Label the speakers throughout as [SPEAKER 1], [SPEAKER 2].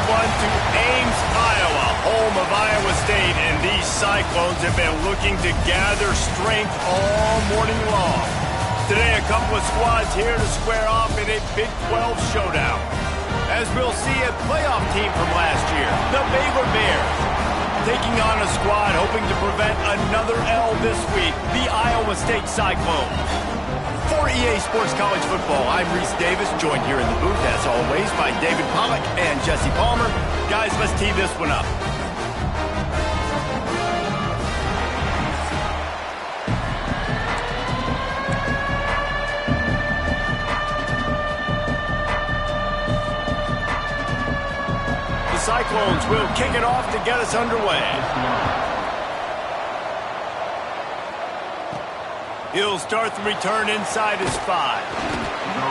[SPEAKER 1] one to Ames, Iowa, home of Iowa State, and these Cyclones have been looking to gather strength all morning long. Today, a couple of squads here to square off in a Big 12 showdown. As we'll see, a playoff team from last year, the Baylor Bears, taking on a squad hoping to prevent another L this week, the Iowa State Cyclones. For EA Sports College Football, I'm Reese Davis, joined here in the booth, as always, by David Pollack and Jesse Palmer. Guys, let's tee this one up. The Cyclones will kick it off to get us underway. He'll start the return inside his 5.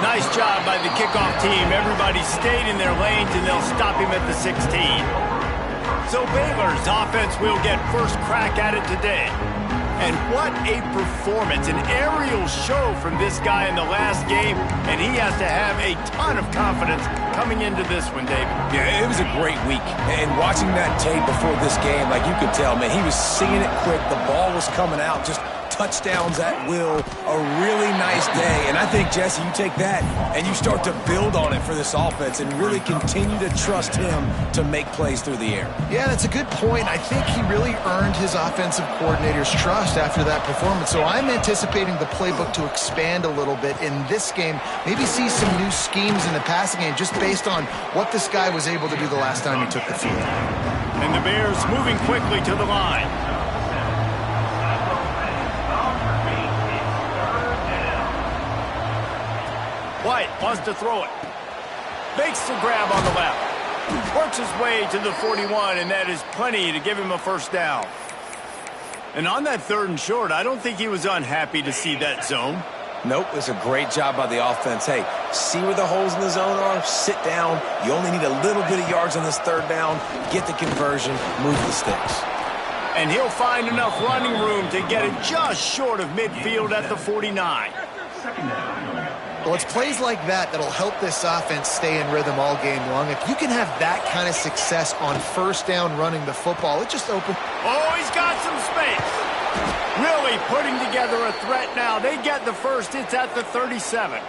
[SPEAKER 1] Nice job by the kickoff team. Everybody stayed in their lanes, and they'll stop him at the 16. So Baylor's offense will get first crack at it today. And what a performance, an aerial show from this guy in the last game, and he has to have a ton of confidence coming into this one, David.
[SPEAKER 2] Yeah, it was a great week. And watching that tape before this game, like you could tell, man, he was seeing it quick. The ball was coming out, just touchdowns at will, a really nice day. And I think, Jesse, you take that and you start to build on it for this offense and really continue to trust him to make plays through the air.
[SPEAKER 3] Yeah, that's a good point. I think he really earned his offensive coordinator's trust after that performance. So I'm anticipating the playbook to expand a little bit in this game, maybe see some new schemes in the passing game just based on what this guy was able to do the last time he took the field.
[SPEAKER 1] And the Bears moving quickly to the line. White wants to throw it. Makes the grab on the left. Works his way to the 41, and that is plenty to give him a first down. And on that 3rd and short, I don't think he was unhappy to see that zone.
[SPEAKER 2] Nope, it's a great job by the offense. Hey, see where the holes in the zone are, sit down. You only need a little bit of yards on this 3rd down. Get the conversion, move the sticks.
[SPEAKER 1] And he'll find enough running room to get it just short of midfield at the 49.
[SPEAKER 3] Well, it's plays like that that'll help this offense stay in rhythm all game long. If you can have that kind of success on 1st down running the football, it just opens.
[SPEAKER 1] Oh, he's got some space. Really putting together a threat now. They get the first. It's at the 37.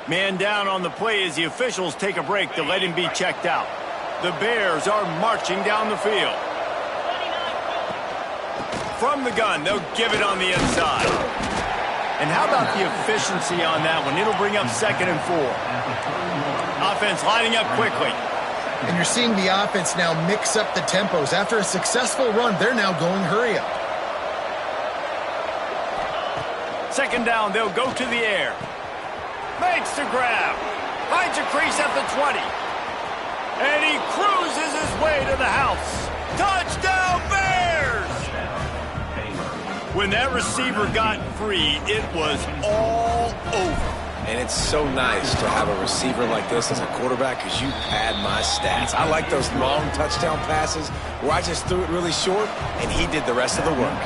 [SPEAKER 1] Man down on the play as the officials take a break to let him be checked out. The Bears are marching down the field. From the gun, they'll give it on the inside. And how about the efficiency on that one? It'll bring up 2nd and 4. Offense lining up quickly.
[SPEAKER 3] And you're seeing the offense now mix up the tempos. After a successful run, they're now going hurry up.
[SPEAKER 1] 2nd down, they'll go to the air. Makes the grab. Finds a crease at the 20. And he cruises his way to the house. Touchdown, Bears! When that receiver got free, it was all over.
[SPEAKER 2] And it's so nice to have a receiver like this as a quarterback because you pad my stats. I like those long touchdown passes where I just threw it really short and he did the rest of the work.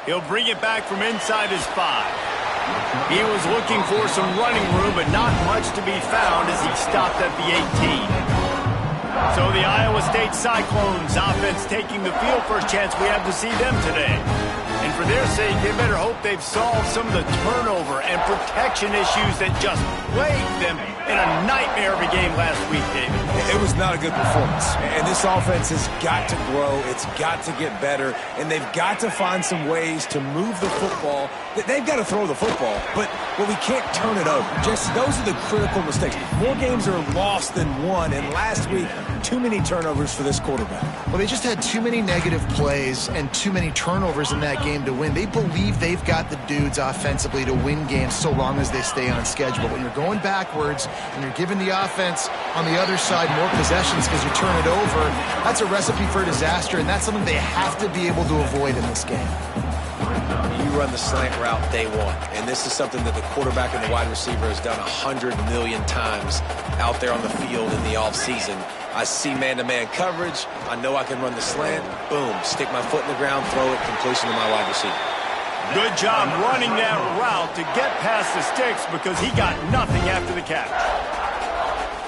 [SPEAKER 1] He'll bring it back from inside his 5. He was looking for some running room, but not much to be found as he stopped at the 18. So the Iowa State Cyclones offense taking the field. First chance we have to see them today. And for their sake, they better hope they've solved some of the turnover and protection issues that just plagued them in a nightmare of a game last week, David.
[SPEAKER 2] It was not a good performance. And this offense has got to grow. It's got to get better. And they've got to find some ways to move the football. They've got to throw the football, but we can't turn it over. Just those are the critical mistakes. More games are lost than won. And last week, too many turnovers for this quarterback.
[SPEAKER 3] Well, they just had too many negative plays and too many turnovers in that game to win. They believe they've got the dudes offensively to win games so long as they stay on schedule. When you're going backwards and you're giving the offense on the other side more possessions because you turn it over, that's a recipe for disaster, and that's something they have to be able to avoid in this game.
[SPEAKER 2] You run the slant route day one, and this is something that the quarterback and the wide receiver has done 100 million times out there on the field in the offseason. I see man-to-man coverage. I know I can run the slant. Boom, stick my foot in the ground, throw it, completion to my wide receiver.
[SPEAKER 1] Good job running that route to get past the sticks because he got nothing after the catch.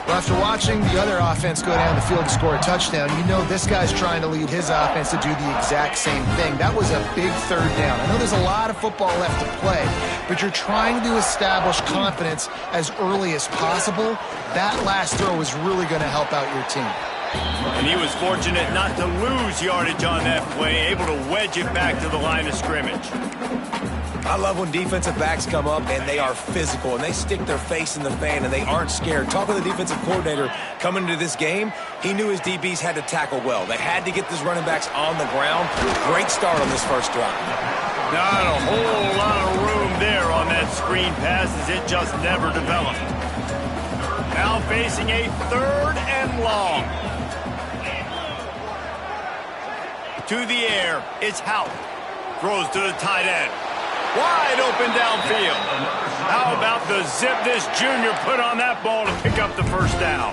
[SPEAKER 3] Well, after watching the other offense go down the field to score a touchdown, you know this guy's trying to lead his offense to do the exact same thing. That was a big third down. I know there's a lot of football left to play, but you're trying to establish confidence as early as possible. That last throw is really going to help out your team.
[SPEAKER 1] And he was fortunate not to lose yardage on that play, able to wedge it back to the line of scrimmage.
[SPEAKER 2] I love when defensive backs come up and they are physical and they stick their face in the fan and they aren't scared. Talking to the defensive coordinator coming into this game, he knew his DBs had to tackle well. They had to get these running backs on the ground. Great start on this first drive.
[SPEAKER 1] Not a whole lot of room there on that screen pass as it just never developed. Now facing a 3rd and long. To the air, it's Houck. Throws to the tight end. Wide open downfield. How about the zip this junior put on that ball to pick up the first down?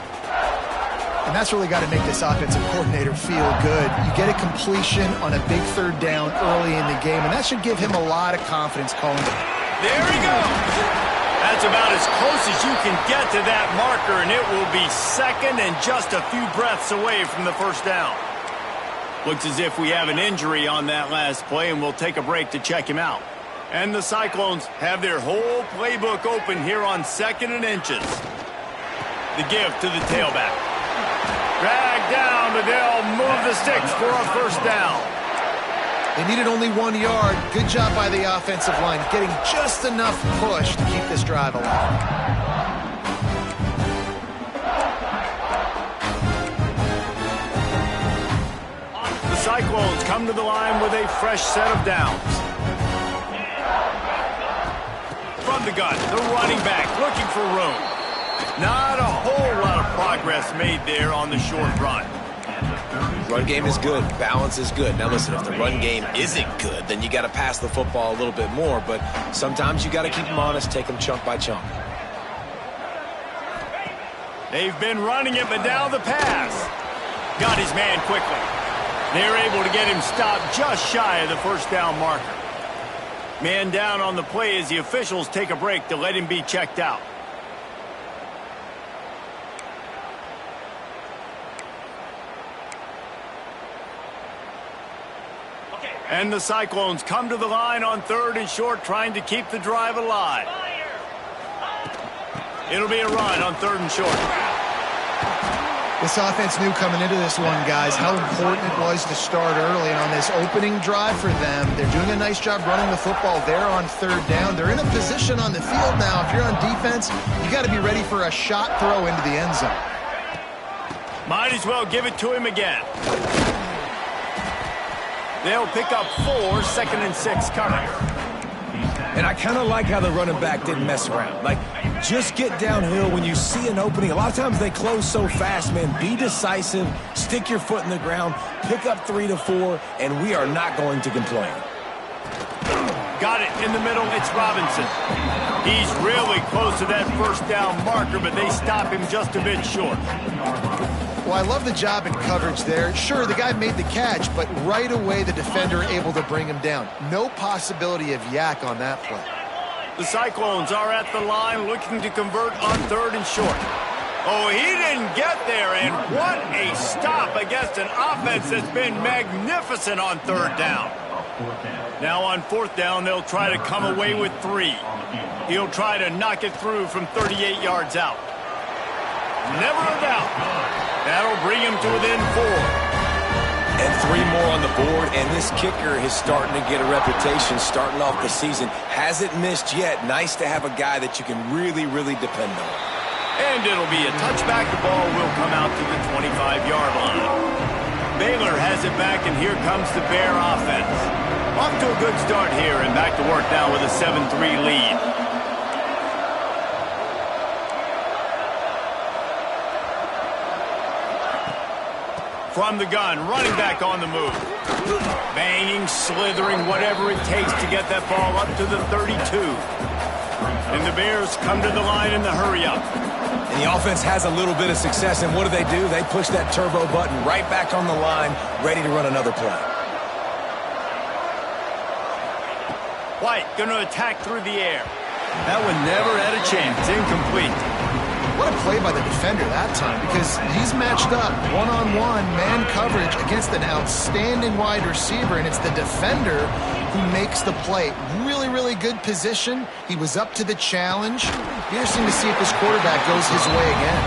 [SPEAKER 3] And that's really got to make this offensive coordinator feel good. You get a completion on a big 3rd down early in the game, and that should give him a lot of confidence calling it.
[SPEAKER 1] There he goes. That's about as close as you can get to that marker, and it will be 2nd and just a few breaths away from the first down. Looks as if we have an injury on that last play, and we'll take a break to check him out. And the Cyclones have their whole playbook open here on 2nd and inches. The give to the tailback. Drag down, but they'll move the sticks for a first down.
[SPEAKER 3] They needed only 1 yard. Good job by the offensive line, getting just enough push to keep this drive alive.
[SPEAKER 1] The Cyclones come to the line with a fresh set of downs. From the gun, the running back looking for room. Not a whole lot of progress made there on the short run.
[SPEAKER 2] Run game is good. Balance is good. Now listen, if the run game isn't good, then you got to pass the football a little bit more. But sometimes you got to keep them honest, take them chunk by chunk.
[SPEAKER 1] They've been running it, but now the pass. Got his man quickly. They're able to get him stopped just shy of the first down marker. Man down on the play as the officials take a break to let him be checked out. And the Cyclones come to the line on 3rd and short, trying to keep the drive alive. It'll be a run on 3rd and short.
[SPEAKER 3] This offense knew coming into this one, guys, how important it was to start early. And on this opening drive for them, they're doing a nice job running the football there on 3rd down. They're in a position on the field now. If you're on defense, you got to be ready for a shot throw into the end zone.
[SPEAKER 1] Might as well give it to him again. They'll pick up 4, 2nd and 6 coming.
[SPEAKER 2] And I kind of like how the running back didn't mess around. Like, just get downhill when you see an opening. A lot of times they close so fast, man. Be decisive, stick your foot in the ground, pick up 3 to 4, and we are not going to complain.
[SPEAKER 1] Got it in the middle. It's Robinson. He's really close to that first down marker, but they stop him just a bit short.
[SPEAKER 3] Well, I love the job in coverage there. Sure, the guy made the catch, but right away the defender able to bring him down. No possibility of yak on that play.
[SPEAKER 1] The Cyclones are at the line looking to convert on 3rd and short. Oh, he didn't get there, and what a stop against an offense that's been magnificent on 3rd down. Now on 4th down, they'll try to come away with 3. He'll try to knock it through from 38 yards out. Never a doubt. That'll bring him to within 4.
[SPEAKER 2] And 3 more on the board, and this kicker is starting to get a reputation starting off the season. Hasn't missed yet. Nice to have a guy that you can really, really depend on.
[SPEAKER 1] And it'll be a touchback. The ball will come out to the 25-yard line. Baylor has it back, and here comes the Bear offense. Off to a good start here, and back to work now with a 7-3 lead. From the gun, running back on the move. Banging, slithering, whatever it takes to get that ball up to the 32. And the Bears come to the line in the hurry-up.
[SPEAKER 2] And the offense has a little bit of success, and what do? They push that turbo button right back on the line, ready to run another play.
[SPEAKER 1] White going to attack through the air. That one never had a chance. Incomplete.
[SPEAKER 3] What a play by the defender that time, because he's matched up one-on-one man coverage against an outstanding wide receiver, and it's the defender who makes the play. Really, really good position. He was up to the challenge. Interesting to see if this quarterback goes his way again.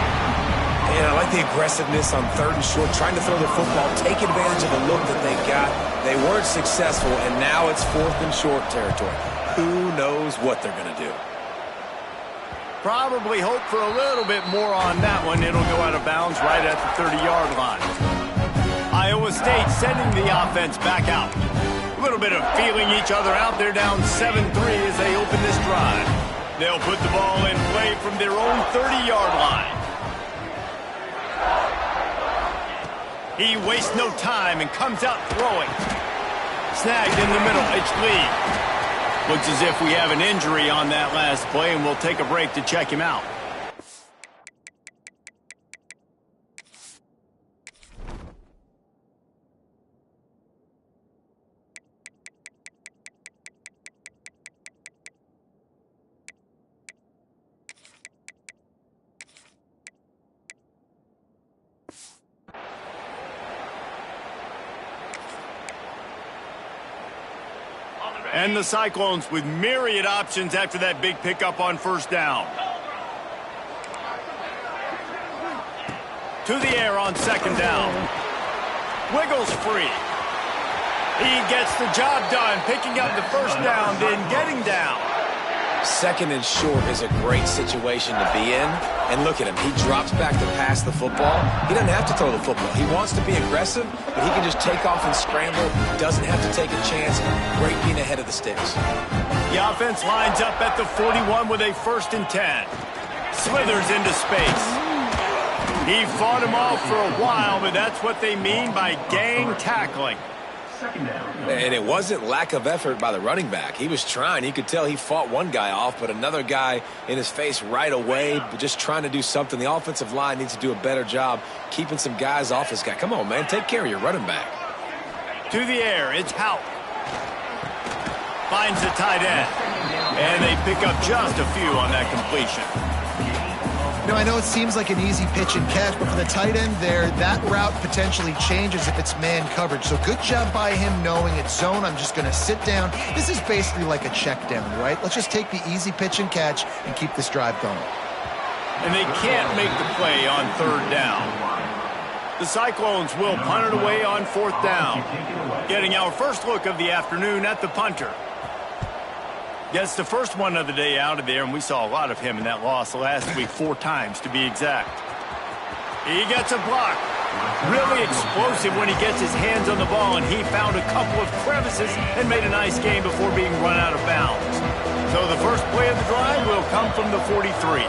[SPEAKER 2] And I like the aggressiveness on 3rd and short, trying to throw the football, take advantage of the look that they got. They weren't successful, and now it's 4th and short territory. Who knows what they're going to do?
[SPEAKER 1] Probably hope for a little bit more on that one. It'll go out of bounds right at the 30-yard line. Iowa State sending the offense back out. A little bit of feeling each other out. They're down 7-3 as they open this drive. They'll put the ball in play from their own 30-yard line. He wastes no time and comes out throwing. Snagged in the middle. It's Lee. Looks as if we have an injury on that last play, and we'll take a break to check him out. And the Cyclones with myriad options after that big pickup on 1st down. To the air on 2nd down. Wiggles free. He gets the job done, picking up the 1st down, then getting down.
[SPEAKER 2] 2nd and short is a great situation to be in. And look at him. He drops back to pass the football. He doesn't have to throw the football. He wants to be aggressive, but he can just take off and scramble. Doesn't have to take a chance. Great being ahead of the sticks.
[SPEAKER 1] The offense lines up at the 41 with a 1st and 10. Slithers into space. He fought him off for a while, but that's what they mean by gang tackling.
[SPEAKER 2] And it wasn't lack of effort by the running back. He was trying. You could tell he fought one guy off, but another guy in his face right away, but just trying to do something. The offensive line needs to do a better job keeping some guys off his guy. Come on, man. Take care of your running back.
[SPEAKER 1] To the air. It's Houck. Finds the tight end. And they pick up just a few on that completion.
[SPEAKER 3] You know, I know it seems like an easy pitch and catch, but for the tight end there, that route potentially changes if it's man coverage. So good job by him knowing it's zone. I'm just going to sit down. This is basically like a check down, right? Let's just take the easy pitch and catch and keep this drive going.
[SPEAKER 1] And they can't make the play on 3rd down. The Cyclones will punt it away on 4th down. Getting our first look of the afternoon at the punter. Gets the first one of the day out of there, and we saw a lot of him in that loss last week, 4 times to be exact. He gets a block. Really explosive when he gets his hands on the ball, and he found a couple of crevices and made a nice game before being run out of bounds. So the first play of the drive will come from the 43.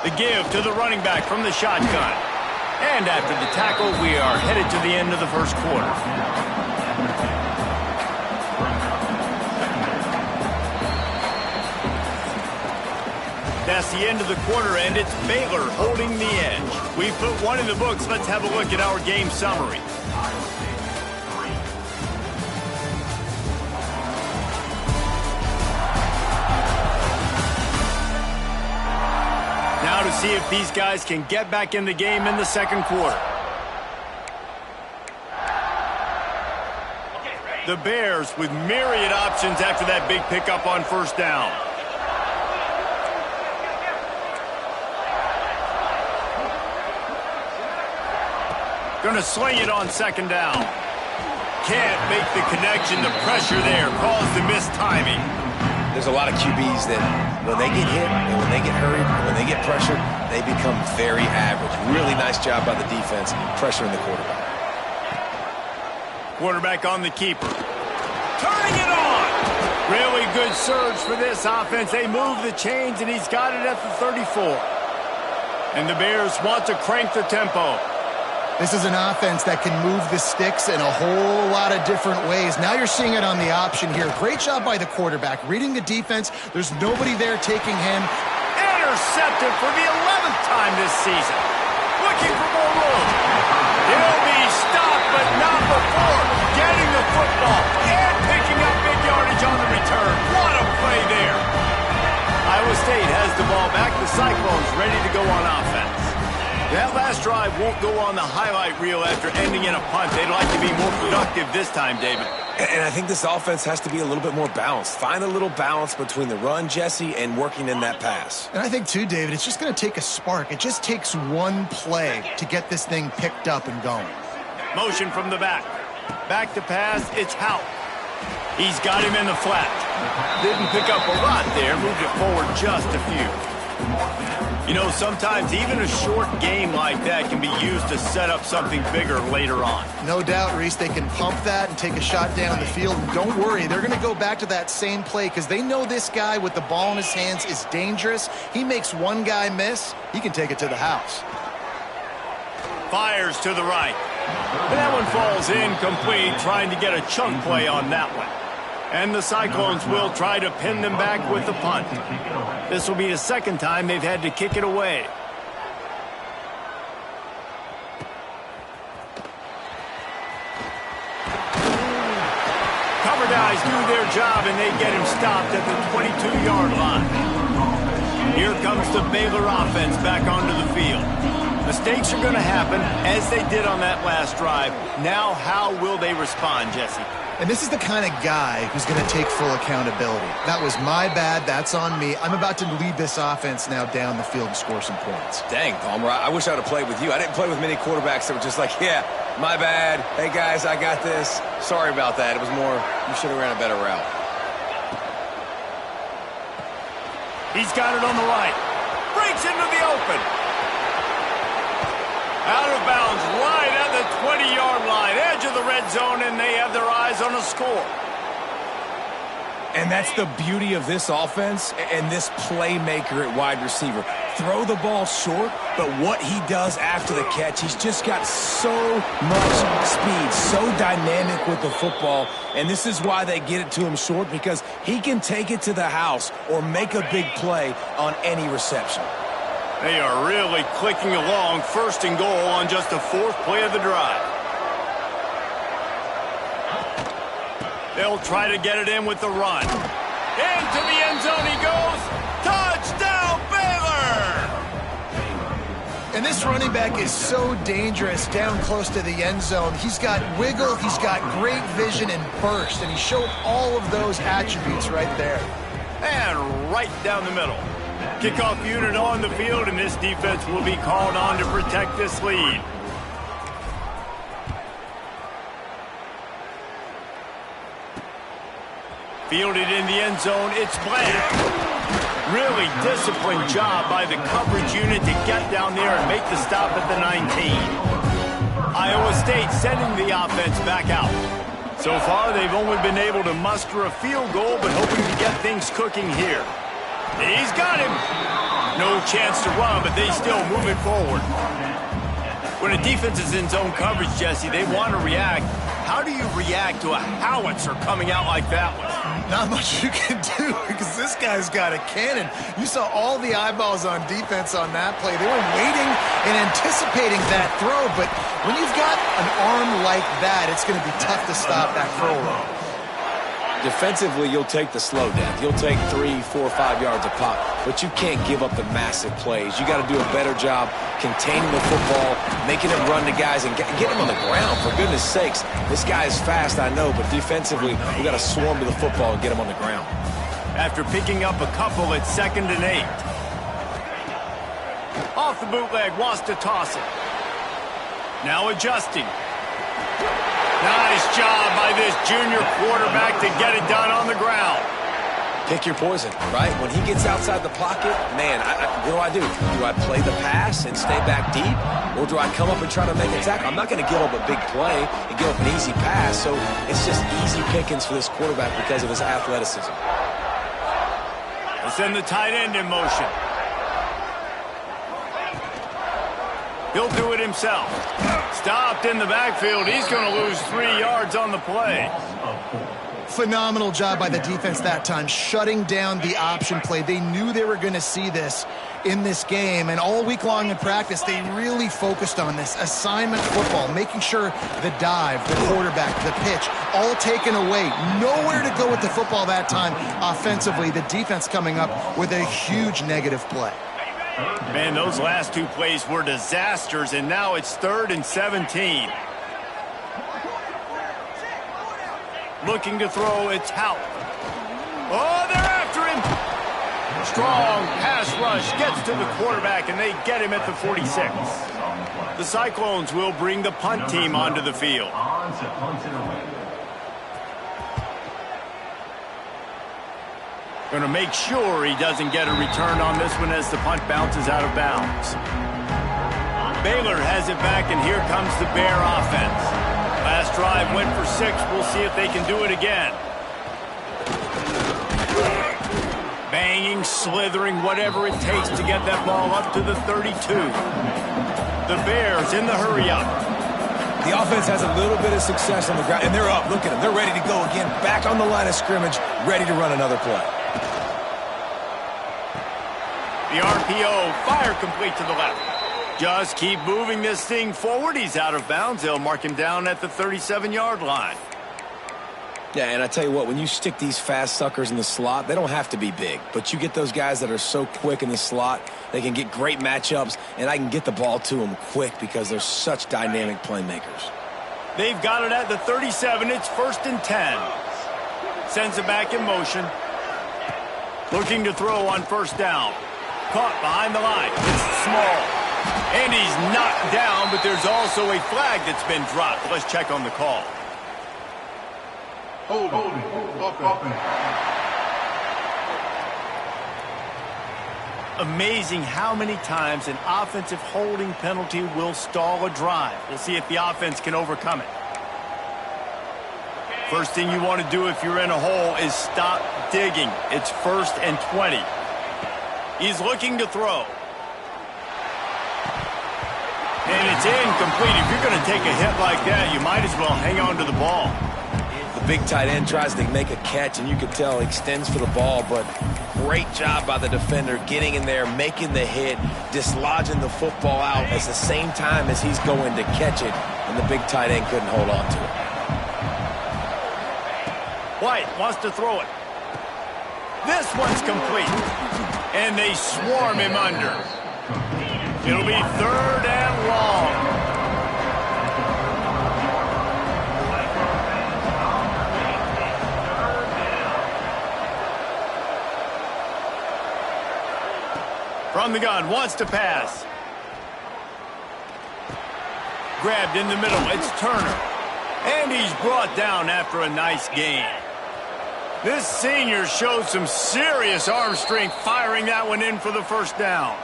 [SPEAKER 1] The give to the running back from the shotgun. And after the tackle, we are headed to the end of the 1st quarter. That's the end of the quarter, and it's Baylor holding the edge. We've put one in the books. Let's have a look at our game summary. Now to see if these guys can get back in the game in the 2nd quarter. The Bears with myriad options after that big pickup on 1st down. Going to sling it on 2nd down. Can't make the connection. The pressure there caused the missed timing.
[SPEAKER 2] There's a lot of QBs that when they get hit and when they get hurried and when they get pressured, they become very average. Really nice job by the defense pressuring the quarterback.
[SPEAKER 1] Quarterback on the keeper. Turning it on. Really good surge for this offense. They move the chains, and he's got it at the 34. And the Bears want to crank the tempo.
[SPEAKER 3] This is an offense that can move the sticks in a whole lot of different ways. Now you're seeing it on the option here. Great job by the quarterback. Reading the defense. There's nobody there taking him.
[SPEAKER 1] Intercepted for the 11th time this season. Looking for more room. He'll be stopped, but not before getting the football and picking up big yardage on the Cyclones ready to go on offense. That last drive won't go on the highlight reel after ending in a punt. They'd like to be more productive this time, David.
[SPEAKER 2] And I think this offense has to be a little bit more balanced. Find a little balance between the run, Jesse, and working in that pass.
[SPEAKER 3] And I think, too, David, it's just going to take a spark. It just takes one play to get this thing picked up and going.
[SPEAKER 1] Motion from the back. Back to pass, it's Hout. He's got him in the flat. Didn't pick up a lot there, moved it forward just a few. You know, sometimes even a short game like that can be used to set up something bigger later on.
[SPEAKER 3] No doubt, Reese, they can pump that and take a shot down the field. And don't worry, they're going to go back to that same play because they know this guy with the ball in his hands is dangerous. He makes one guy miss, he can take it to the house.
[SPEAKER 1] Fires to the right. And that one falls incomplete, trying to get a chunk play on that one. And the Cyclones will try to pin them back with the punt. This will be the second time they've had to kick it away. Cover guys do their job, and they get him stopped at the 22-yard line. Here comes the Baylor offense back onto the field. Mistakes are going to happen, as they did on that last drive. Now, how will they respond, Jesse?
[SPEAKER 3] And this is the kind of guy who's going to take full accountability. That was my bad. That's on me. I'm about to lead this offense now down the field and score some points.
[SPEAKER 2] Dang, Palmer, I wish I would have played with you. I didn't play with many quarterbacks that were just like, yeah, my bad. Hey, guys, I got this. Sorry about that. It was more, you should have ran a better route.
[SPEAKER 1] He's got it on the right. Breaks into the open. Out of bounds, right at the 20-yard line, edge of the red zone, and they have their eyes on a score.
[SPEAKER 2] And that's the beauty of this offense and this playmaker at wide receiver. Throw the ball short, but what he does after the catch, he's just got so much speed, so dynamic with the football, and this is why they get it to him short, because he can take it to the house or make a big play on any reception.
[SPEAKER 1] They are really clicking along, first and goal on just the fourth play of the drive. They'll try to get it in with the run. Into the end zone he goes. Touchdown, Baylor!
[SPEAKER 3] And this running back is so dangerous down close to the end zone. He's got wiggle, he's got great vision and burst, and he showed all of those attributes right there.
[SPEAKER 1] And right down the middle. Kickoff unit on the field, and this defense will be called on to protect this lead. Fielded in the end zone, it's Bland. Really disciplined job by the coverage unit to get down there and make the stop at the 19. Iowa State sending the offense back out. So far, they've only been able to muster a field goal, but hoping to get things cooking here. He's got him. No chance to run, but they still move it forward. When a defense is in zone coverage, Jesse, they want to react. How do you react to a howitzer coming out like that one?
[SPEAKER 3] Not much you can do because this guy's got a cannon. You saw all the eyeballs on defense on that play. They were waiting and anticipating that throw, but when you've got an arm like that, it's going to be tough to stop that throw run.
[SPEAKER 2] Defensively, you'll take the slow down. You'll take 3, 4, 5 yards a pop, but you can't give up the massive plays. You got to do a better job containing the football, making him run to guys, and get him on the ground. For goodness sakes, this guy is fast, I know, but defensively, we got to swarm to the football and get him on the ground.
[SPEAKER 1] After picking up a couple, it's 2nd and 8. Off the bootleg, wants to toss it. Now adjusting. Nice job by this junior quarterback to get it done on the ground.
[SPEAKER 2] Pick your poison, right? When he gets outside the pocket, man, what do? Do I play the pass and stay back deep? Or do I come up and try to make a tackle? I'm not going to give up a big play and give up an easy pass, so it's just easy pickings for this quarterback because of his athleticism.
[SPEAKER 1] Let's send the tight end in motion. He'll do it himself. Stopped in the backfield. He's going to lose 3 yards on the play.
[SPEAKER 3] Phenomenal job by the defense that time, shutting down the option play. They knew they were going to see this in this game, and all week long in practice, they really focused on this assignment football, making sure the dive, the quarterback, the pitch, all taken away. Nowhere to go with the football that time offensively. The defense coming up with a huge negative play.
[SPEAKER 1] Man, those last two plays were disasters, and now it's 3rd and 17. Looking to throw, it's Hout. Oh, they're after him. Strong pass rush gets to the quarterback, and they get him at the 46. The Cyclones will bring the punt team onto the field. Going to make sure he doesn't get a return on this one as the punt bounces out of bounds. Baylor has it back, and here comes the Bear offense. Last drive went for 6. We'll see if they can do it again. Banging, slithering, whatever it takes to get that ball up to the 32. The Bears in the hurry-up.
[SPEAKER 2] The offense has a little bit of success on the ground, and they're up. Look at them. They're ready to go again. Back on the line of scrimmage, ready to run another play.
[SPEAKER 1] The RPO, fire complete to the left. Just keep moving this thing forward. He's out of bounds. They'll mark him down at the 37-yard line.
[SPEAKER 2] Yeah, and I tell you what, when you stick these fast suckers in the slot, they don't have to be big. But you get those guys that are so quick in the slot, they can get great matchups, and I can get the ball to them quick because they're such dynamic playmakers.
[SPEAKER 1] They've got it at the 37. It's 1st and 10. Sends it back in motion. Looking to throw on 1st down. Caught behind the line. It's small. And he's knocked down, but there's also a flag that's been dropped. Let's check on the call.
[SPEAKER 4] Holding.
[SPEAKER 1] Amazing how many times an offensive holding penalty will stall a drive. We'll see if the offense can overcome it. First thing you want to do if you're in a hole is stop digging. It's 1st and 20. He's looking to throw. And it's incomplete. If you're going to take a hit like that, you might as well hang on to the ball.
[SPEAKER 2] The big tight end tries to make a catch, and you can tell he extends for the ball, but great job by the defender getting in there, making the hit, dislodging the football out at the same time as he's going to catch it, and the big tight end couldn't hold on to it.
[SPEAKER 1] White wants to throw it. This one's complete. And they swarm him under. It'll be 3rd and long. From the gun, wants to pass. Grabbed in the middle, it's Turner. And he's brought down after a nice gain. This senior showed some serious arm strength firing that one in for the 1st down.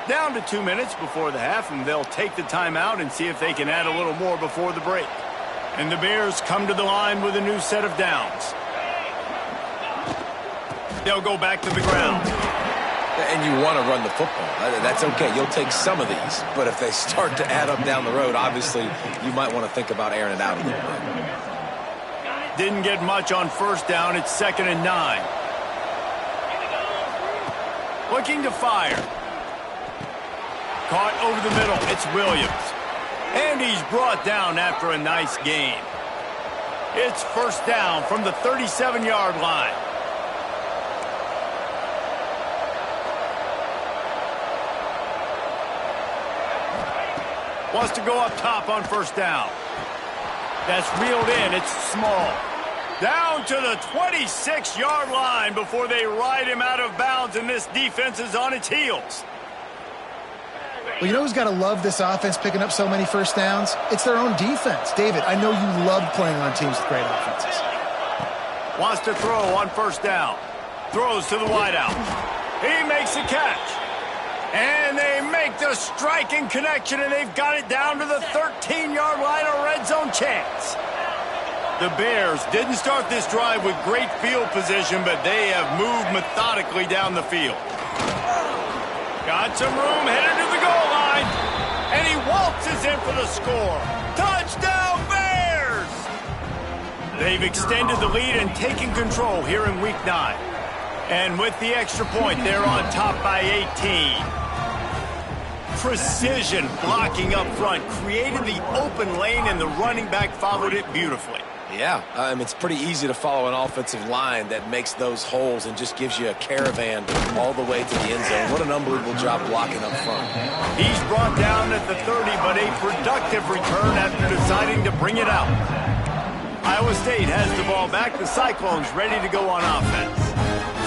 [SPEAKER 1] Down to 2 minutes before the half, and they'll take the timeout and see if they can add a little more before the break. And the Bears come to the line with a new set of downs. They'll go back to the ground.
[SPEAKER 2] And you want to run the football. That's okay. You'll take some of these. But if they start to add up down the road, obviously you might want to think about airing it out a little bit.
[SPEAKER 1] Didn't get much on 1st down. It's 2nd and 9. Looking to fire. Caught over the middle. It's Williams. And he's brought down after a nice gain. It's 1st down from the 37-yard line. Wants to go up top on 1st down. That's reeled in. It's small. Down to the 26-yard line before they ride him out of bounds, and this defense is on its heels.
[SPEAKER 3] Well, you know who's got to love this offense picking up so many 1st downs? It's their own defense. David, I know you loved playing on teams with great offenses.
[SPEAKER 1] Wants to throw on 1st down. Throws to the wideout. He makes a catch. And they make the striking connection, and they've got it down to the 13-yard line, a red zone chance. The Bears didn't start this drive with great field position, but they have moved methodically down the field. Got some room, headed to the goal line, and he waltzes in for the score. Touchdown, Bears! They've extended the lead and taken control here in Week 9. And with the extra point, they're on top by 18. Precision blocking up front created the open lane, and the running back followed it beautifully.
[SPEAKER 2] Yeah, it's pretty easy to follow an offensive line that makes those holes and just gives you a caravan all the way to the end zone. What an unbelievable job blocking up front.
[SPEAKER 1] He's brought down at the 30, but a productive return after deciding to bring it out. Iowa State has the ball back. The Cyclones ready to go on offense.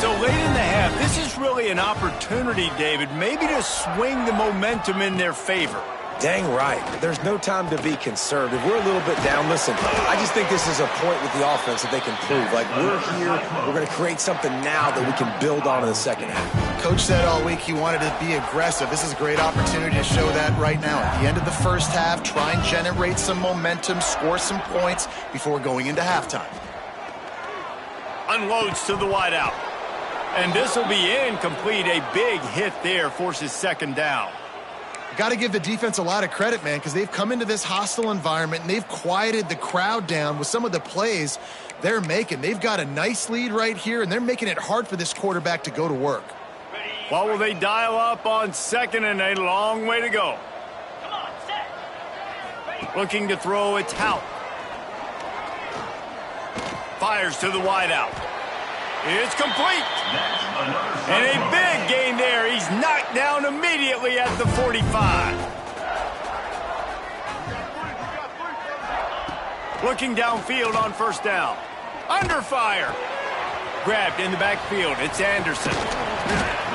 [SPEAKER 1] So late in the half, this is really an opportunity, David, maybe to swing the momentum in their favor.
[SPEAKER 2] Dang right. There's no time to be conservative. We're a little bit down. Listen, I just think this is a point with the offense that they can prove. Like, we're here, we're going to create something now that we can build on in the second half.
[SPEAKER 3] Coach said all week he wanted to be aggressive. This is a great opportunity to show that right now. At the end of the first half, try and generate some momentum, score some points before going into halftime.
[SPEAKER 1] Unloads to the wideout. And this will be incomplete. A big hit there forces second down.
[SPEAKER 3] Got to give the defense a lot of credit, man, because they've come into this hostile environment and they've quieted the crowd down with some of the plays they're making. They've got a nice lead right here, and they're making it hard for this quarterback to go to work.
[SPEAKER 1] What will they dial up on second, and a long way to go? Looking to throw, it's Hout. Fires to the wideout. It's complete. And a big gain there. He's knocked down immediately at the 45. Looking downfield on first down. Under fire. Grabbed in the backfield. It's Anderson.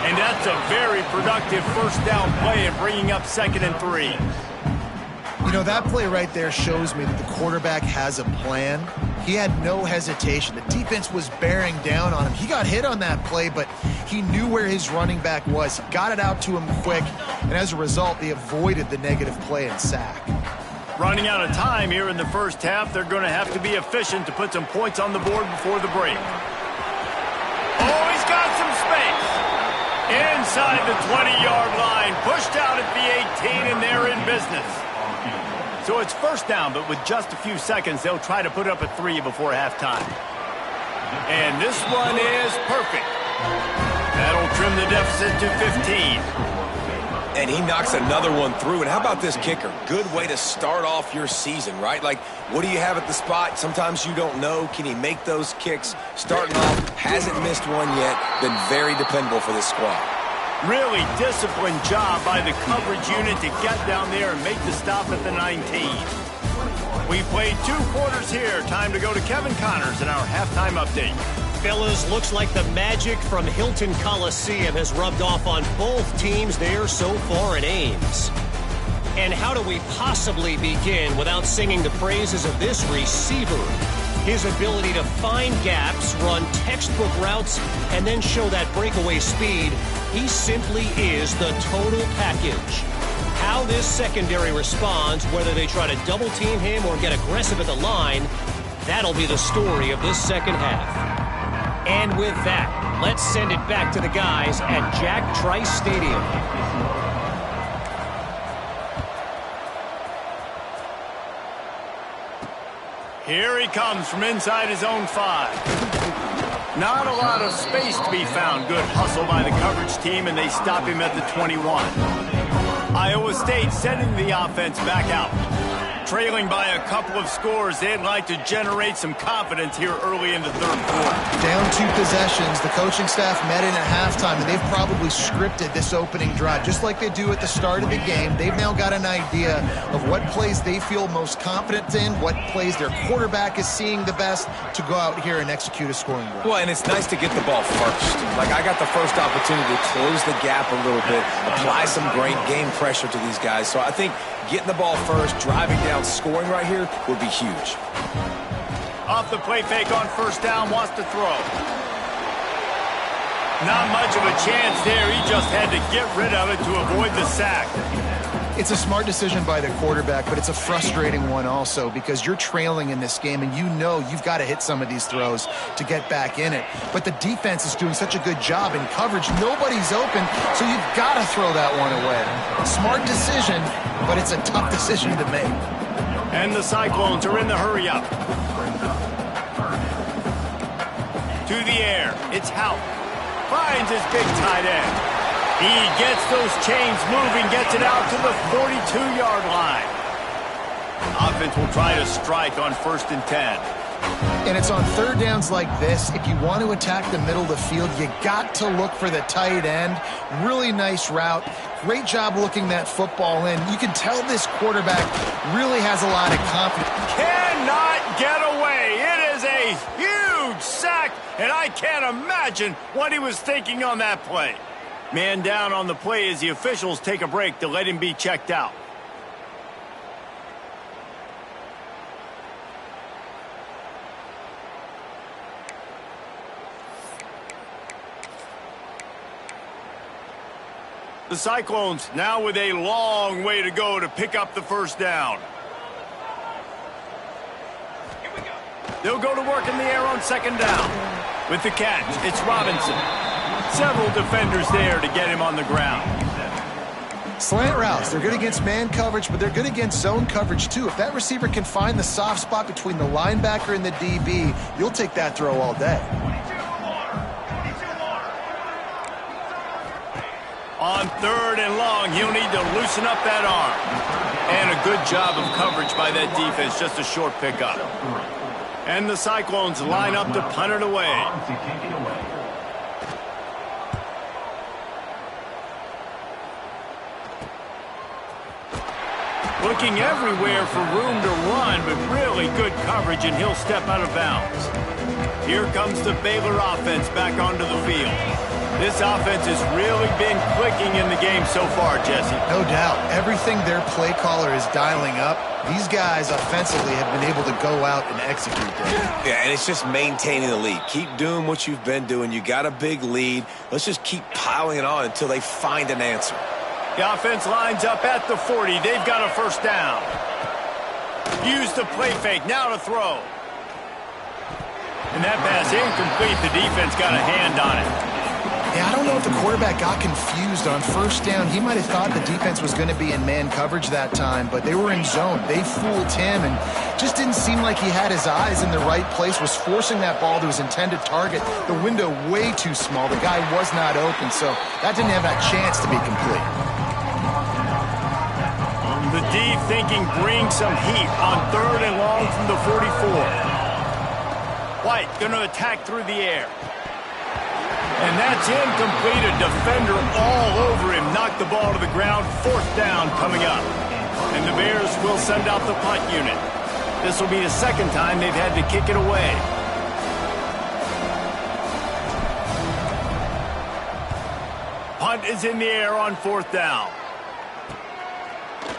[SPEAKER 1] And that's a very productive first down play and bringing up 2nd and 3.
[SPEAKER 3] You know, that play right there shows me that the quarterback has a plan. He had no hesitation. The defense was bearing down on him. He got hit on that play, but he knew where his running back was. He got it out to him quick, and as a result, they avoided the negative play and sack.
[SPEAKER 1] Running out of time here in the first half. They're going to have to be efficient to put some points on the board before the break. Oh, he's got some space. Inside the 20-yard line. Pushed out at the 18, and they're in business. So it's first down, but with just a few seconds, they'll try to put up a 3 before halftime. And this one is perfect. That'll trim the deficit to 15.
[SPEAKER 2] And he knocks another one through. And how about this kicker? Good way to start off your season, right? Like, what do you have at the spot? Sometimes you don't know. Can he make those kicks? Starting off, hasn't missed one yet. Been very dependable for this squad.
[SPEAKER 1] Really disciplined job by the coverage unit to get down there and make the stop at the 19. We played 2 quarters here. Time to go to Kevin Connors in our halftime update.
[SPEAKER 4] Fellas, looks like the magic from Hilton Coliseum has rubbed off on both teams there so far in Ames. And how do we possibly begin without singing the praises of this receiver? His ability to find gaps, run textbook routes, and then show that breakaway speed. He simply is the total package. How this secondary responds, whether they try to double team him or get aggressive at the line, that'll be the story of this second half. And with that, let's send it back to the guys at Jack Trice Stadium.
[SPEAKER 1] Here he comes from inside his own 5. Not a lot of space to be found. Good hustle by the coverage team, and they stop him at the 21. Iowa State sending the offense back out. Trailing by a couple of scores, they'd like to generate some confidence here early in the third quarter.
[SPEAKER 3] Down 2 possessions, the coaching staff met in at halftime, and they've probably scripted this opening drive. Just like they do at the start of the game, they've now got an idea of what plays they feel most confident in, what plays their quarterback is seeing the best to go out here and execute a scoring drive.
[SPEAKER 2] Well, and it's nice to get the ball first. Like, I got the first opportunity to close the gap a little bit, apply some great game pressure to these guys. So I think getting the ball first, driving down, scoring right here would be huge.
[SPEAKER 1] Off the play fake on first down, wants to throw. Not much of a chance there. He just had to get rid of it to avoid the sack.
[SPEAKER 3] It's a smart decision by the quarterback, but it's a frustrating one also because you're trailing in this game and you know you've got to hit some of these throws to get back in it. But the defense is doing such a good job in coverage. Nobody's open, so you've got to throw that one away. Smart decision, but it's a tough decision to make.
[SPEAKER 1] And the Cyclones are in the hurry-up. To the air, it's Hout. Finds his big tight end. He gets those chains moving, gets it out to the 42-yard line. Offense will try to strike on 1st and 10.
[SPEAKER 3] And it's on third downs like this. If you want to attack the middle of the field, you got to look for the tight end. Really nice route. Great job looking that football in. You can tell this quarterback really has a lot of confidence.
[SPEAKER 1] Cannot get away. It is a huge sack, and I can't imagine what he was thinking on that play. Man down on the play as the officials take a break to let him be checked out. The Cyclones now with a long way to go to pick up the first down. They'll go to work in the air on second down. With the catch, it's Robinson. Several defenders there to get him on the ground.
[SPEAKER 3] Slant routes, they're good against man coverage, but they're good against zone coverage too. If that receiver can find the soft spot between the linebacker and the DB, you'll take that throw all day.
[SPEAKER 1] On third and long, he'll need to loosen up that arm. And a good job of coverage by that defense, just a short pickup. And the Cyclones line up to punt it away. Looking everywhere for room to run, but really good coverage, and he'll step out of bounds. Here comes the Baylor offense back onto the field. This offense has really been clicking in the game so far, Jesse.
[SPEAKER 3] No doubt. Everything their play caller is dialing up, these guys offensively have been able to go out and execute that.
[SPEAKER 2] Yeah, and it's just maintaining the lead. Keep doing what you've been doing. You got a big lead. Let's just keep piling it on until they find an answer.
[SPEAKER 1] The offense lines up at the 40. They've got a first down. Use the play fake. Now to throw. And that pass incomplete. The defense got a hand on it.
[SPEAKER 3] Yeah, I don't know if the quarterback got confused on first down. He might have thought the defense was going to be in man coverage that time, but they were in zone. They fooled him and just didn't seem like he had his eyes in the right place, was forcing that ball to his intended target. The window way too small. The guy was not open, so that didn't have that chance to be complete.
[SPEAKER 1] The D thinking bring some heat on third and long from the 44. White going to attack through the air. And that's incomplete. A defender all over him. Knocked the ball to the ground. Fourth down coming up. And the Bears will send out the punt unit. This will be the second time they've had to kick it away. Punt is in the air on fourth down.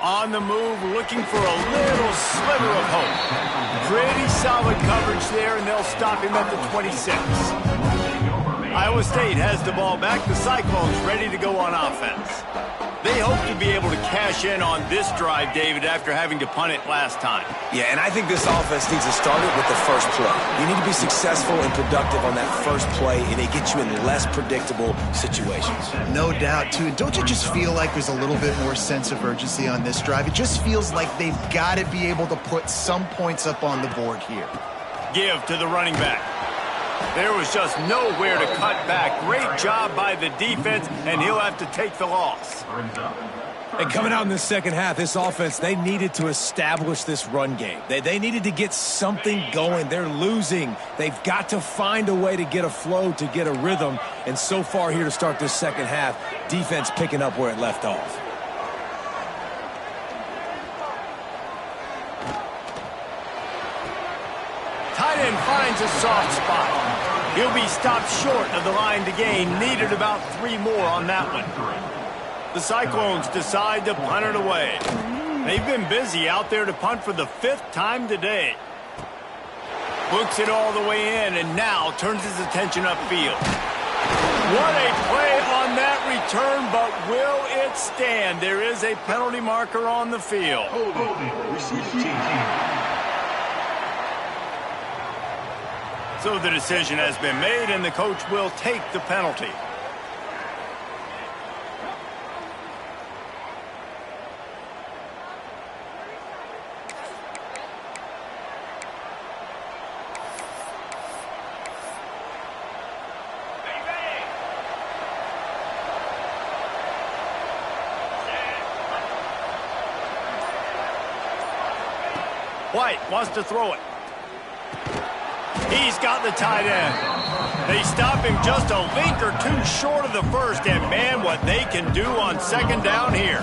[SPEAKER 1] On the move, looking for a little sliver of hope. Pretty solid coverage there, and they'll stop him at the 26. Iowa State has the ball back. The Cyclones ready to go on offense. They hope to be able to cash in on this drive, David, after having to punt it last time.
[SPEAKER 2] Yeah, and I think this offense needs to start it with the first play. You need to be successful and productive on that first play, and it gets you in less predictable situations.
[SPEAKER 3] No doubt, too. Don't you just feel like there's a little bit more sense of urgency on this drive? It just feels like they've got to be able to put some points up on the board here.
[SPEAKER 1] Give to the running back. There was just nowhere to cut back. Great job by the defense, and he'll have to take the loss.
[SPEAKER 2] And coming out in the second half, this offense, they needed to establish this run game. They needed to get something going. They're losing. They've got to find a way to get a flow, to get a rhythm. And so far here to start this second half, defense picking up where it left off.
[SPEAKER 1] Tight end finds a soft spot. He'll be stopped short of the line to gain. Needed about 3 more on that one. The Cyclones decide to punt it away. They've been busy out there to punt for the 5th time today. Books it all the way in and now turns his attention upfield. What a play on that return, but will it stand? There is a penalty marker on the field. So the decision has been made, and the coach will take the penalty. White wants to throw it. He's got the tight end. They stop him just a link or two short of the first, and man, what they can do on second down here.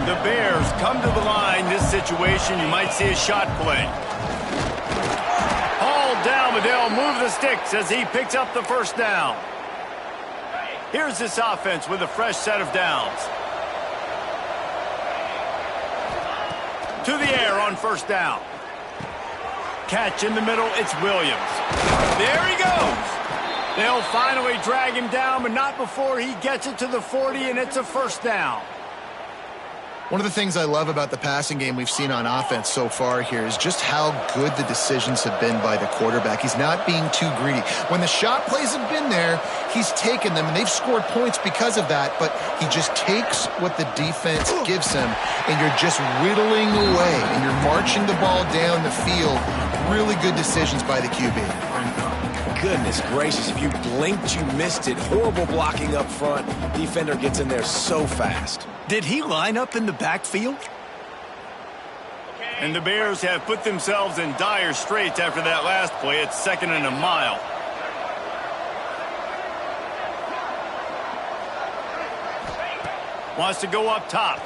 [SPEAKER 1] The Bears come to the line. This situation, you might see a shot play. Hauled down, but they'll move the sticks as he picks up the first down. Here's this offense with a fresh set of downs. To the air on first down. Catch in the middle, it's Williams. There he goes. They'll finally drag him down, but not before he gets it to the 40, and it's a first down.
[SPEAKER 3] One of the things I love about the passing game we've seen on offense so far here is just how good the decisions have been by the quarterback. He's not being too greedy. When the shot plays have been there, he's taken them, and they've scored points because of that, but he just takes what the defense gives him, and you're just whittling away, and you're marching the ball down the field. Really good decisions by the QB.
[SPEAKER 2] Goodness gracious, if you blinked, you missed it. Horrible blocking up front. Defender gets in there so fast.
[SPEAKER 5] Did he line up in the backfield?
[SPEAKER 1] And the Bears have put themselves in dire straits after that last play. It's 2nd and a mile. Wants to go up top.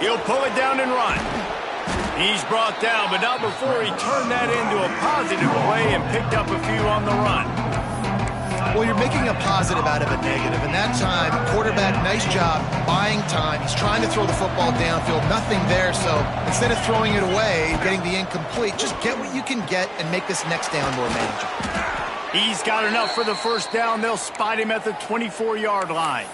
[SPEAKER 1] He'll pull it down and run. He's brought down, but not before he turned that into a positive play and picked up a few on the run.
[SPEAKER 3] Well, you're making a positive out of a negative, and that time, quarterback, nice job, buying time. He's trying to throw the football downfield, nothing there, so instead of throwing it away, getting the incomplete, just get what you can get and make this next down more manageable.
[SPEAKER 1] He's got enough for the first down. They'll spot him at the 24-yard line.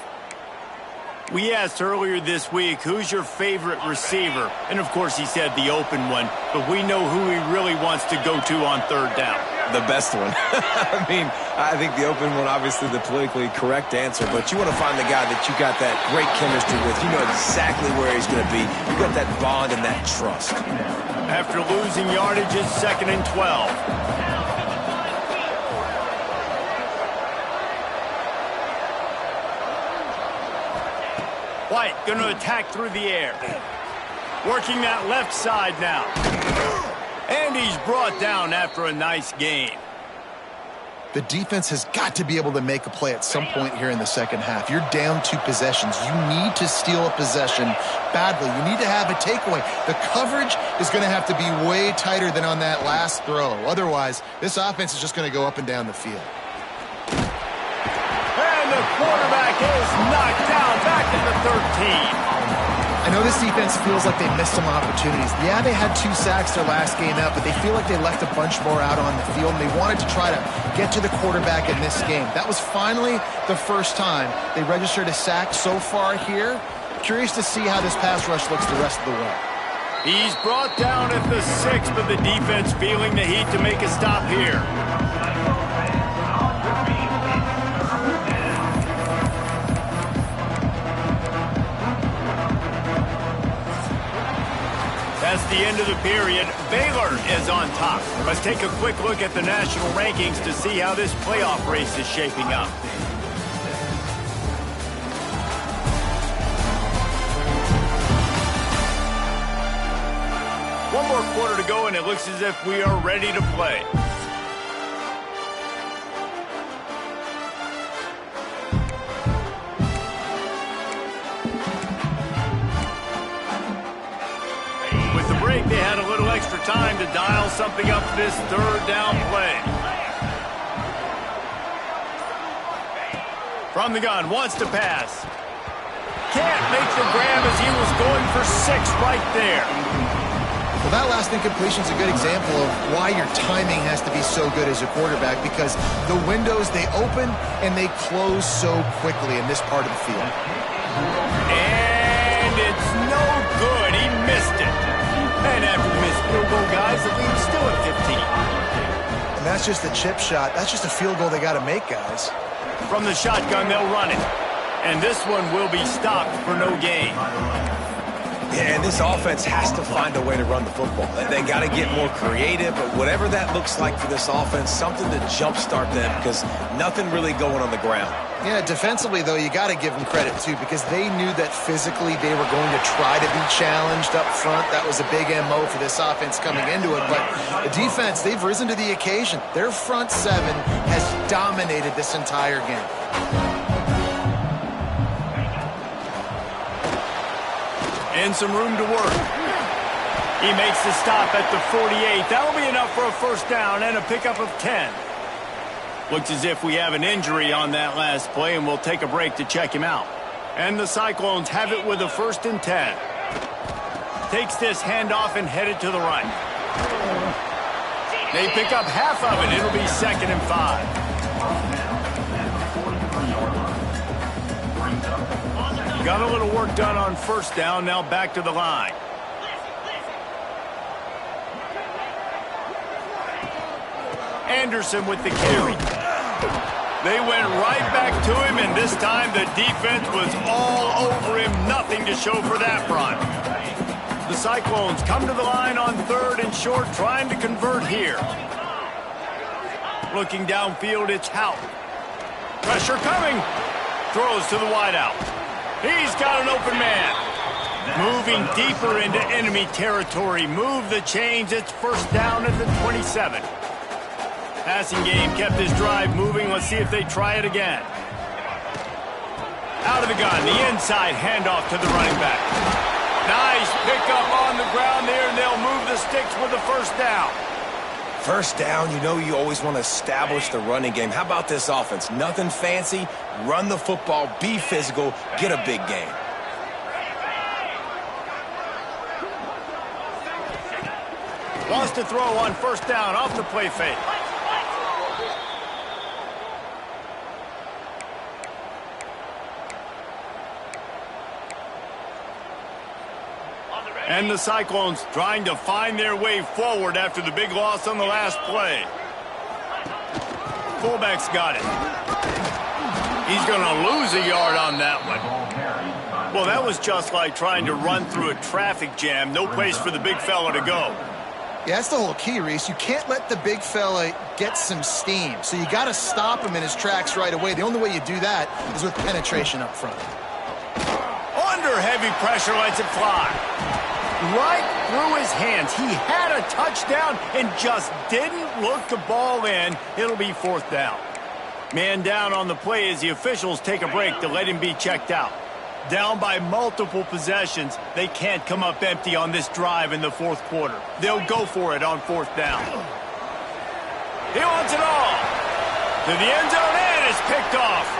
[SPEAKER 1] We asked earlier this week, who's your favorite receiver? And, of course, he said the open one, but we know who he really wants to go to on third down.
[SPEAKER 2] The best one. I mean, I think the open one, obviously the politically correct answer, but you want to find the guy that you got that great chemistry with. You know exactly where he's going to be. You got that bond and that trust.
[SPEAKER 1] After losing yardage, it's 2nd and 12. White going to attack through the air. Working that left side now. And he's brought down after a nice gain.
[SPEAKER 3] The defense has got to be able to make a play at some point here in the second half. You're down 2 possessions. You need to steal a possession badly. You need to have a takeaway. The coverage is going to have to be way tighter than on that last throw. Otherwise, this offense is just going to go up and down the field.
[SPEAKER 1] And the quarterback is knocked down back at the 13.
[SPEAKER 3] I know this defense feels like they missed some opportunities. Yeah, they had 2 sacks their last game out, but they feel like they left a bunch more out on the field, and they wanted to try to get to the quarterback in this game. That was finally the first time they registered a sack so far here. Curious to see how this pass rush looks the rest of the way.
[SPEAKER 1] He's brought down at the 6, but the defense feeling the heat to make a stop here. That's the end of the period. Baylor is on top. Let's take a quick look at the national rankings to see how this playoff race is shaping up. One more quarter to go, and it looks as if we are ready to play. They had a little extra time to dial something up this third down play. From the gun, wants to pass. Can't make the grab as he was going for 6 right there.
[SPEAKER 3] Well, that last incompletion is a good example of why your timing has to be so good as a quarterback, because the windows, they open and they close so quickly in this part of the field.
[SPEAKER 1] And it's no good. He missed it. And after the missed field goal, guys, the lead's still at 15.
[SPEAKER 3] And that's just a chip shot. That's just a field goal they got to make, guys.
[SPEAKER 1] From the shotgun, they'll run it. And this one will be stopped for no gain.
[SPEAKER 2] Yeah, and this offense has to find a way to run the football. They got to get more creative, but whatever that looks like for this offense, something to jumpstart them because nothing really going on the ground.
[SPEAKER 3] Yeah, defensively, though, you got to give them credit, too, because they knew that physically they were going to try to be challenged up front. That was a big MO for this offense coming into it. But the defense, they've risen to the occasion. Their front seven has dominated this entire game.
[SPEAKER 1] And some room to work. He makes the stop at the 48. That'll be enough for a first down and a pickup of 10. Looks as if we have an injury on that last play, and we'll take a break to check him out. And the Cyclones have it with a 1st and 10. Takes this handoff and headed to the right. They pick up half of it. It'll be 2nd and 5. Got a little work done on first down. Now back to the line. Anderson with the carry. They went right back to him, and this time the defense was all over him. Nothing to show for that run. The Cyclones come to the line on 3rd and short, trying to convert here. Looking downfield, it's Hout. Pressure coming. Throws to the wideout. He's got an open man. Moving deeper into enemy territory. Move the chains. It's first down at the 27. Passing game kept this drive moving. Let's see if they try it again. Out of the gun, the inside handoff to the running back. Nice pickup on the ground there, and they'll move the sticks with the first down.
[SPEAKER 2] First down, you know you always want to establish the running game. How about this offense? Nothing fancy. Run the football, be physical, get a big gain.
[SPEAKER 1] Lost to throw on first down off the play fake. And the Cyclones trying to find their way forward after the big loss on the last play. Fullback's got it. He's going to lose a yard on that one. Well, that was just like trying to run through a traffic jam. No place for the big fella to go.
[SPEAKER 3] Yeah, that's the whole key, Reese. You can't let the big fella get some steam. So you got to stop him in his tracks right away. The only way you do that is with penetration up front.
[SPEAKER 1] Under heavy pressure, lets it fly. Right through his hands. He had a touchdown and just didn't look the ball in. It'll be 4th down. Man down on the play as the officials take a break to let him be checked out. Down by multiple possessions, they can't come up empty on this drive in the 4th quarter. They'll go for it on 4th down. He wants it all. To the end zone, and it's picked off.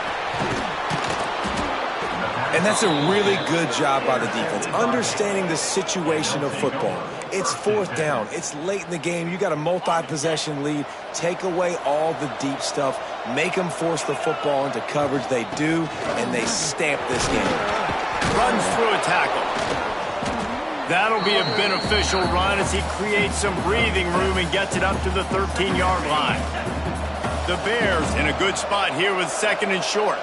[SPEAKER 2] And that's a really good job by the defense, understanding the situation of football. It's 4th down. It's late in the game. You got a multi-possession lead. Take away all the deep stuff. Make them force the football into coverage. They do, and they stamp this game.
[SPEAKER 1] Runs through a tackle. That'll be a beneficial run as he creates some breathing room and gets it up to the 13-yard line. The Bears in a good spot here with 2nd and short.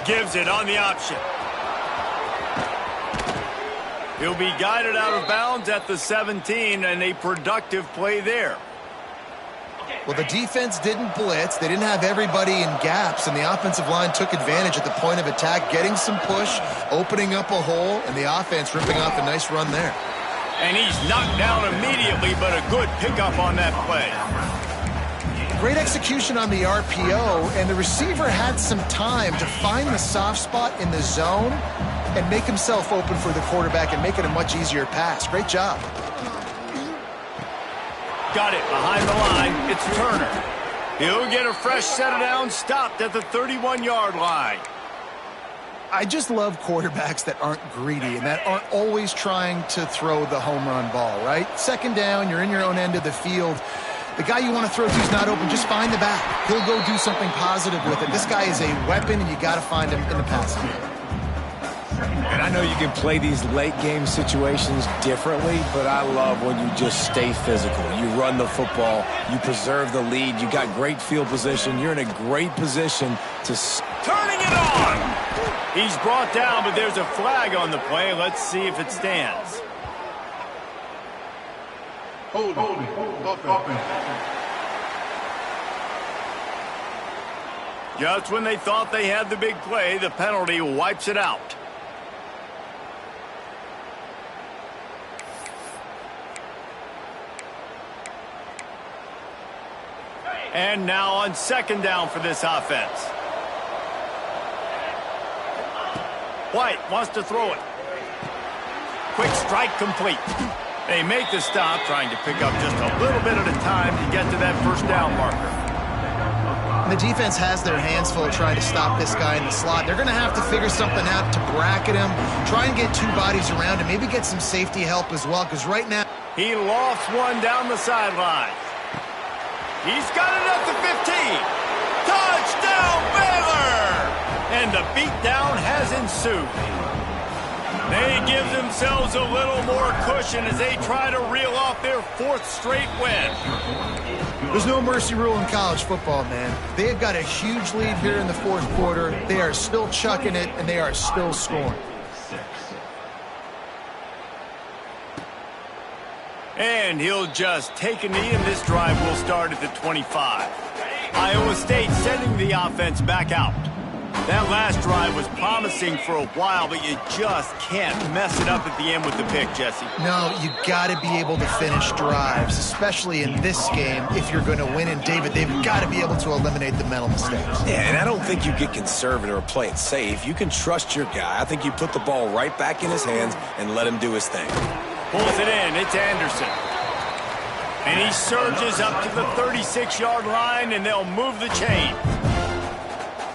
[SPEAKER 1] Gives it on the option. He'll be guided out of bounds at the 17, and a productive play there.
[SPEAKER 3] Well, the defense didn't blitz. They didn't have everybody in gaps, and the offensive line took advantage at the point of attack, getting some push, opening up a hole, and the offense ripping off a nice run there.
[SPEAKER 1] And he's knocked down immediately, but a good pickup on that play.
[SPEAKER 3] Great execution on the RPO, and the receiver had some time to find the soft spot in the zone and make himself open for the quarterback and make it a much easier pass. Great job.
[SPEAKER 1] Got it behind the line. It's Turner. He'll get a fresh set of downs, stopped at the 31-yard line.
[SPEAKER 3] I just love quarterbacks that aren't greedy and that aren't always trying to throw the home run ball, right? 2nd down, you're in your own end of the field. The guy you want to throw to is not open. Just find the back. He'll go do something positive with it. This guy is a weapon, and you got to find him in the passing game.
[SPEAKER 1] And I
[SPEAKER 2] know you can play these late-game situations differently, but I love when you just stay physical. You run the football, you preserve the lead, you got great field position, you're in a great position to...
[SPEAKER 1] Turning it on! He's brought down, but there's a flag on the play. Let's see if it stands.
[SPEAKER 6] Hold it.
[SPEAKER 1] Just when they thought they had the big play, the penalty wipes it out. And now on second down for this offense. White wants to throw it. Quick strike complete. They make the stop, trying to pick up just a little bit at a time to get to that first down marker.
[SPEAKER 3] And the defense has their hands full trying to stop this guy in the slot. They're going to have to figure something out to bracket him, try and get two bodies around him, maybe get some safety help as well, because right now...
[SPEAKER 1] He lofts one down the sideline. He's got it at the 15. Touchdown, Baylor! And the beatdown has ensued. They give themselves a little more cushion as they try to reel off their fourth straight win.
[SPEAKER 3] There's no mercy rule in college football, man. They've got a huge lead here in the fourth quarter. They are still chucking it, and they are still scoring.
[SPEAKER 1] And he'll just take a knee, and this drive will start at the 25. Iowa State sending the offense back out. That last drive was promising for a while, but you just can't mess it up at the end with the pick, Jesse.
[SPEAKER 3] No, you got to be able to finish drives, especially in this game if you're going to win. And, David, they've got to be able to eliminate the mental mistakes.
[SPEAKER 2] Yeah, and I don't think you get conservative or play it safe. You can trust your guy. I think you put the ball right back in his hands and let him do his thing.
[SPEAKER 1] Pulls it in. It's Anderson. And he surges up to the 36-yard line, and they'll move the chain.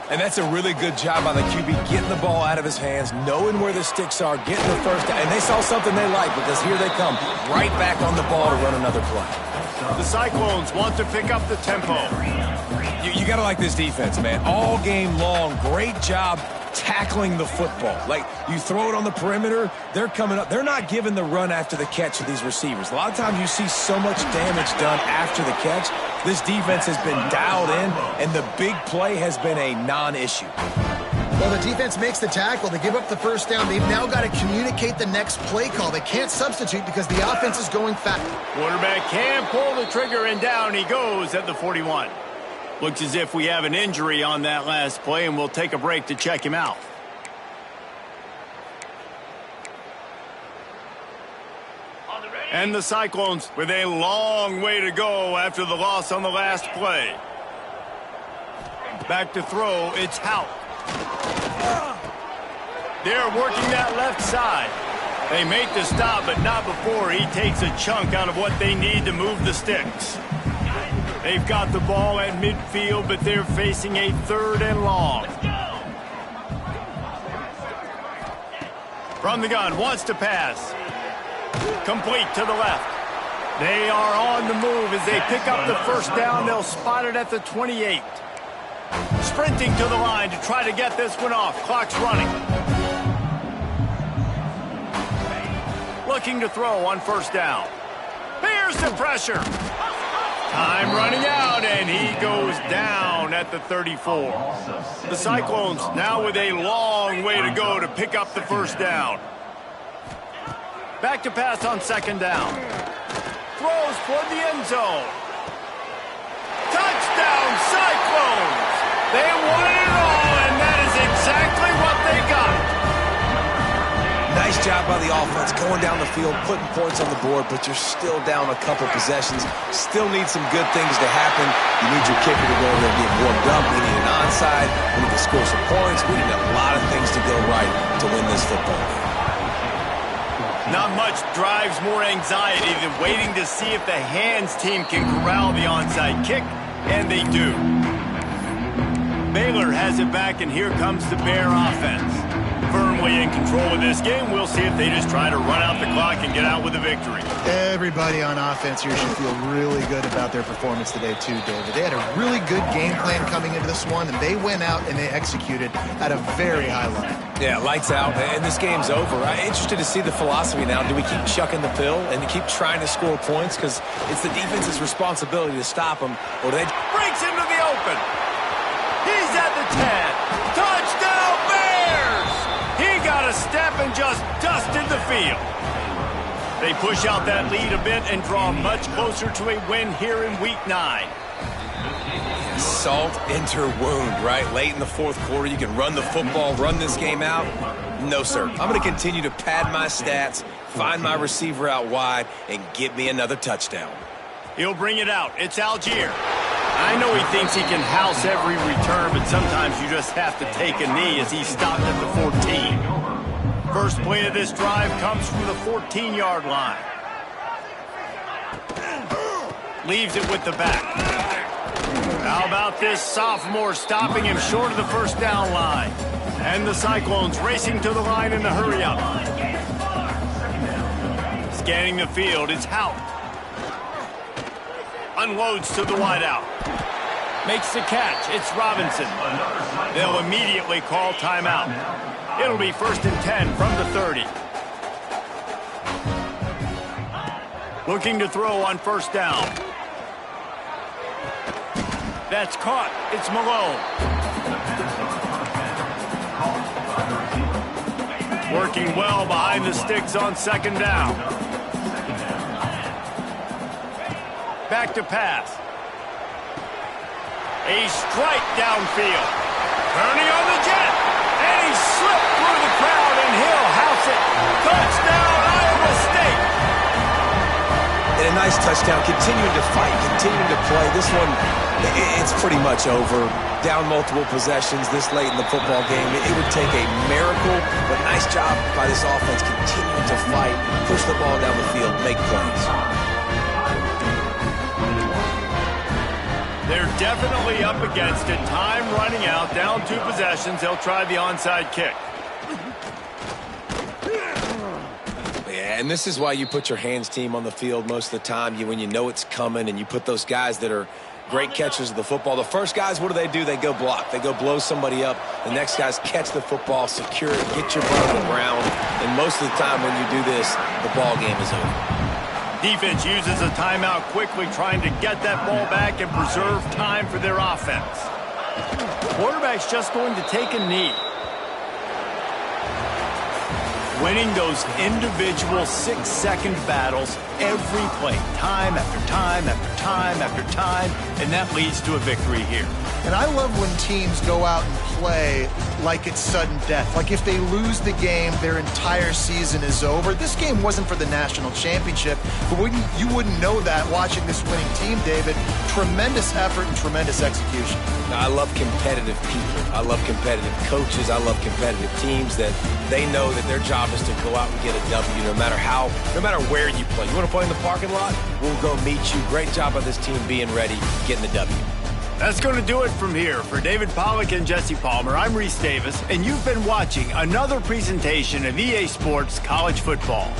[SPEAKER 2] And that's a really good job by the QB, getting the ball out of his hands, knowing where the sticks are, getting the first down. And they saw something they like, because here they come, right back on the ball to run another play.
[SPEAKER 1] The Cyclones want to pick up the tempo.
[SPEAKER 2] You got to like this defense, man. All game long, great job tackling the football. Like, you throw it on the perimeter, they're coming up. They're not giving the run after the catch to these receivers. A lot of times you see so much damage done after the catch. This defense has been dialed in, and the big play has been a non-issue.
[SPEAKER 3] Well, the defense makes the tackle. They give up the first down. They've now got to communicate the next play call. They can't substitute because the offense is going fast.
[SPEAKER 1] Quarterback can pull the trigger, and down he goes at the 41. Looks as if we have an injury on that last play, and we'll take a break to check him out. And the Cyclones with a long way to go after the loss on the last play. Back to throw, it's Houck. They're working that left side. They make the stop, but not before he takes a chunk out of what they need to move the sticks. They've got the ball at midfield, but they're facing a third and long. From the gun, wants to pass. Complete to the left. They are on the move as they pick up the first down. They'll spot it at the 28. Sprinting to the line to try to get this one off. Clock's running. Looking to throw on first down. Here's the pressure. Time running out, and he goes down at the 34. The Cyclones now with a long way to go to pick up the first down. Back to pass on second down. Throws toward the end zone. Touchdown, Cyclones! They won it all, and that is exactly what they got.
[SPEAKER 2] Nice job by the offense going down the field, putting points on the board, but you're still down a couple possessions. Still need some good things to happen. You need your kicker to go over there and get warmed up. We need an onside. We need to score some points. We need a lot of things to go right to win this football game.
[SPEAKER 1] Not much drives more anxiety than waiting to see if the hands team can corral the onside kick, and they do. Baylor has it back, and here comes the Bear offense. Firmly in control of this game. We'll see if they just try to run out the clock and get out with a victory.
[SPEAKER 3] Everybody on offense here should feel really good about their performance today too, David. They had a really good game plan coming into this one, and they went out and they executed at a very high level.
[SPEAKER 2] Yeah, lights out, and this game's over. I'm interested to see the philosophy now. Do we keep chucking the pill and keep trying to score points? Because it's the defense's responsibility to stop them. Or they
[SPEAKER 1] breaks into the open. He's at the 10. Touchdown, Bears! He got a step and just dusted the field. They push out that lead a bit and draw much closer to a win here in Week 9.
[SPEAKER 2] Salt into wound, right? Late in the fourth quarter, you can run the football, run this game out. No, sir. I'm going to continue to pad my stats, find my receiver out wide, and get me another touchdown.
[SPEAKER 1] He'll bring it out. It's Algier. I know he thinks he can house every return, but sometimes you just have to take a knee as he stopped at the 14. First play of this drive comes from the 14-yard line. Leaves it with the back. How about this sophomore stopping him short of the first down line? And the Cyclones racing to the line in a hurry-up. Scanning the field, it's Hout. Unloads to the wideout. Makes the catch, it's Robinson. They'll immediately call timeout. It'll be 1st and 10 from the 30. Looking to throw on first down. That's caught. It's Malone. Working well behind the sticks on second down. Back to pass. A strike downfield. Turning on the jet. And he slipped through the crowd and he'll house it. Touchdown, Iowa State.
[SPEAKER 2] And a nice touchdown. Continuing to fight, continuing to play. This one, it's pretty much over. Down multiple possessions this late in the football game. It would take a miracle, but nice job by this offense continuing to fight, push the ball down the field, make plays.
[SPEAKER 1] They're definitely up against it. Time running out, down 2 possessions. They'll try the onside kick.
[SPEAKER 2] Yeah, and this is why you put your hands team on the field most of the time. When you know it's coming, and you put those guys that are great catchers of the football. The first guys, what do? They go block. They go blow somebody up. The next guys catch the football, secure it, get your butt on the ground. And most of the time when you do this, the ball game is over.
[SPEAKER 1] Defense uses a timeout quickly, trying to get that ball back and preserve time for their offense. Quarterback's just going to take a knee. Winning those individual 6-second battles every play, time after time after time after time, and that leads to a victory here.
[SPEAKER 3] And I love when teams go out and play like it's sudden death. Like if they lose the game, their entire season is over. This game wasn't for the national championship, but you wouldn't know that watching this winning team, David. Tremendous effort and tremendous execution.
[SPEAKER 2] Now, I love competitive people. I love competitive coaches. I love competitive teams that they know that their job is to go out and get a W no matter where you play. You want to play in the parking lot? We'll go meet you. Great job by this team being ready, getting the W.
[SPEAKER 1] That's going to do it from here. For David Pollack and Jesse Palmer, I'm Reese Davis, and you've been watching another presentation of EA Sports College Football.